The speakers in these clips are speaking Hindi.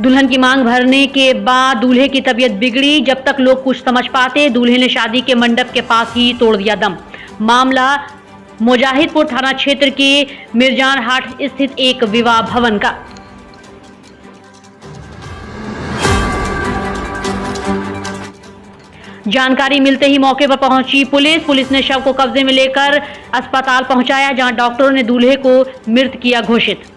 दुल्हन की मांग भरने के बाद दूल्हे की तबीयत बिगड़ी। जब तक लोग कुछ समझ पाते, दूल्हे ने शादी के मंडप के पास ही तोड़ दिया दम। मामला मुजाहिदपुर थाना क्षेत्र के मिर्जान हाट स्थित एक विवाह भवन का। जानकारी मिलते ही मौके पर पहुंची पुलिस ने शव को कब्जे में लेकर अस्पताल पहुंचाया, जहां डॉक्टरों ने दूल्हे को मृत किया घोषित।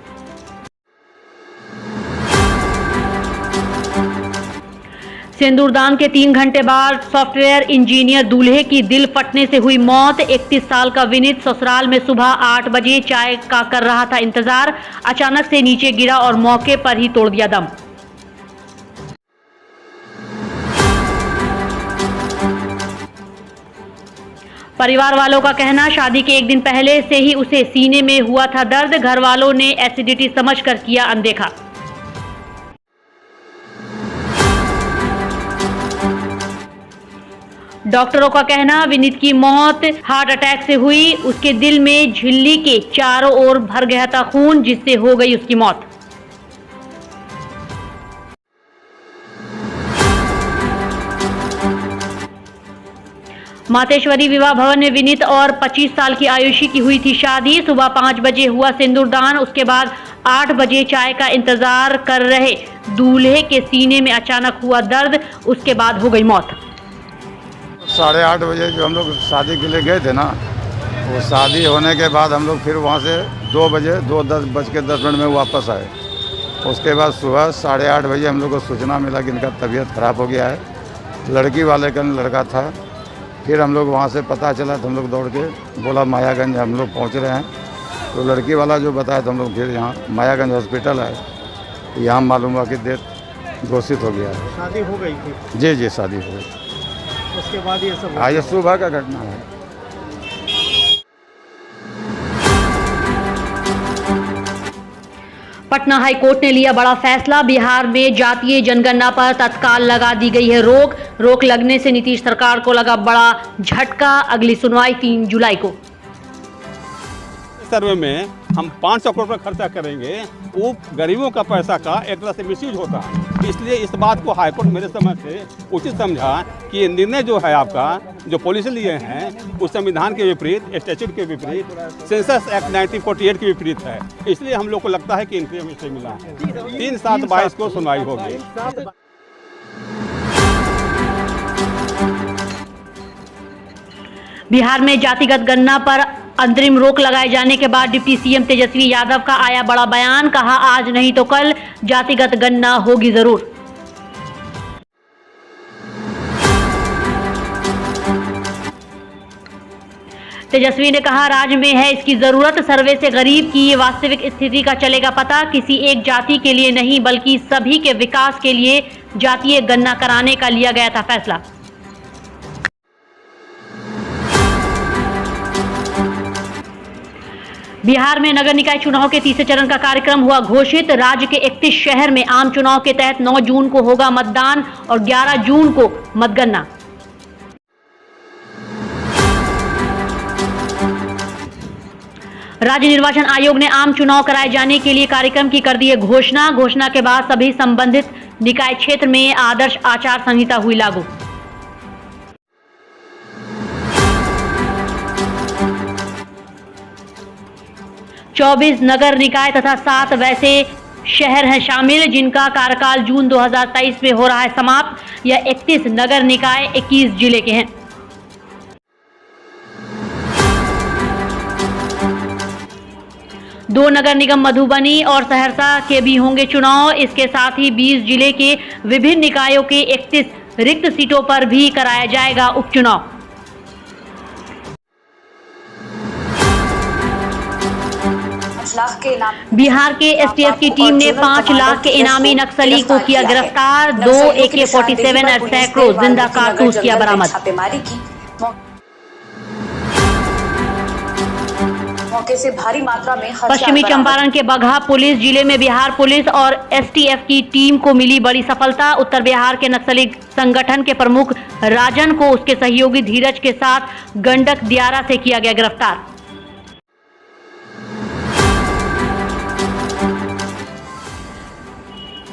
सिंदूरदान के 3 घंटे बाद सॉफ्टवेयर इंजीनियर दूल्हे की दिल फटने से हुई मौत। 31 साल का विनीत ससुराल में सुबह 8 बजे चाय का कर रहा था इंतजार। अचानक से नीचे गिरा और मौके पर ही तोड़ दिया दम। परिवार वालों का कहना, शादी के 1 दिन पहले से ही उसे सीने में हुआ था दर्द। घर वालों ने एसिडिटी समझकर किया अनदेखा। डॉक्टरों का कहना, विनीत की मौत हार्ट अटैक से हुई। उसके दिल में झिल्ली के चारों ओर भर गया था खून, जिससे हो गई उसकी मौत। मातेश्वरी विवाह भवन में विनीत और 25 साल की आयुषी की हुई थी शादी। सुबह 5 बजे हुआ सिंदूरदान। उसके बाद 8 बजे चाय का इंतजार कर रहे दूल्हे के सीने में अचानक हुआ दर्द। उसके बाद हो गई मौत। 8:30 बजे जो हम लोग शादी के लिए गए थे ना, वो शादी होने के बाद हम लोग फिर वहाँ से 2 बजे 2:10 में वापस आए। उसके बाद सुबह 8:30 बजे हम लोग को सूचना मिला कि इनका तबीयत खराब हो गया है। लड़की वाले का लड़का था। फिर हम लोग वहाँ से पता चला तो हम लोग दौड़ के बोला मायागंज हम लोग पहुँच रहे हैं। तो लड़की वाला जो बताया तो हम लोग फिर यहाँ मायागंज हॉस्पिटल आए। यहाँ मालूम हुआ कि डेथ घोषित हो गया है। शादी हो गई थी? जी शादी हो गई। उसके बाद ये सब ये सुबह का घटना है। पटना हाई कोर्ट ने लिया बड़ा फैसला। बिहार में जातीय जनगणना पर तत्काल लगा दी गई है रोक लगने से नीतीश सरकार को लगा बड़ा झटका। अगली सुनवाई 3 जुलाई को। सर्वे में हम 500 करोड़ रुपये खर्चा करेंगे, वो गरीबों का पैसा का एक तरह से मिसयूज होता है। इसलिए इस बात को हाईकोर्ट मेरे समझ से उचित समझा कि ये निर्णय जो है आपका जो पॉलिसी लिए हैं उस संविधान के विपरीत, स्टैट्यूट के विपरीत, सेंसस एक्ट 1948 के विपरीत है। इसलिए हम लोग को लगता है कि इंक्रीमेंट इससे मिला है। 3/7/22 को सुनवाई होगी। बिहार में जातिगत गणना पर अंतरिम रोक लगाए जाने के बाद डिप्टी सीएम तेजस्वी यादव का आया बड़ा बयान। कहा, आज नहीं तो कल जातिगत गणना होगी जरूर। तेजस्वी ने कहा, राज्य में है इसकी जरूरत। सर्वे से गरीब की वास्तविक स्थिति का चलेगा पता। किसी एक जाति के लिए नहीं बल्कि सभी के विकास के लिए जातीय गणना कराने का लिया गया था फैसला। बिहार में नगर निकाय चुनाव के 3रे चरण का कार्यक्रम हुआ घोषित। राज्य के 31 शहर में आम चुनाव के तहत 9 जून को होगा मतदान और 11 जून को मतगणना। राज्य निर्वाचन आयोग ने आम चुनाव कराए जाने के लिए कार्यक्रम की कर दी है घोषणा के बाद सभी संबंधित निकाय क्षेत्र में आदर्श आचार संहिता हुई लागू। चौबीस नगर निकाय तथा 7 वैसे शहर हैं शामिल जिनका कार्यकाल जून 2023 में हो रहा है समाप्त। यह 31 नगर निकाय 21 जिले के हैं। दो नगर निगम मधुबनी और सहरसा के भी होंगे चुनाव। इसके साथ ही 20 जिले के विभिन्न निकायों के 31 रिक्त सीटों पर भी कराया जाएगा उपचुनाव। बिहार के एसटीएफ की टीम ने 5 लाख के इनामी नक्सली को किया गिरफ्तार। 2 AK-47 और सैकड़ों जिंदा कारतूस किया बरामद। मौके से भारी मात्रा में पश्चिमी चंपारण के बगहा पुलिस जिले में बिहार पुलिस और एसटीएफ की टीम को मिली बड़ी सफलता। उत्तर बिहार के नक्सली संगठन के प्रमुख राजन को उसके सहयोगी धीरज के साथ गंडक दियारा से किया गया गिरफ्तार।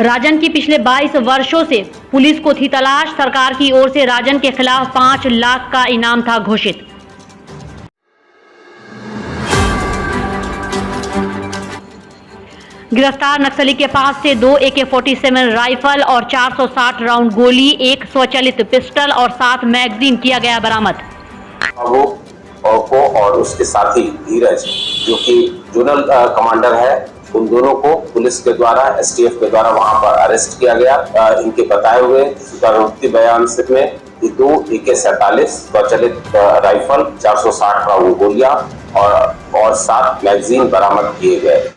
राजन की पिछले 22 वर्षों से पुलिस को थी तलाश। सरकार की ओर से राजन के खिलाफ 5 लाख का इनाम था घोषित। गिरफ्तार नक्सली के पास से 2 AK-47 राइफल और 460 राउंड गोली, 1 स्वचालित पिस्टल और 7 मैगजीन किया गया बरामद। को और उसके साथी धीरज जो कि जोनल कमांडर है, उन दोनों को पुलिस के द्वारा STF के द्वारा वहां पर अरेस्ट किया गया। इनके बताए हुए सूचना बयान में 2 AK-47 स्वचालित राइफल, 460 राउंड गोलियां और 7 मैगजीन बरामद किए गए।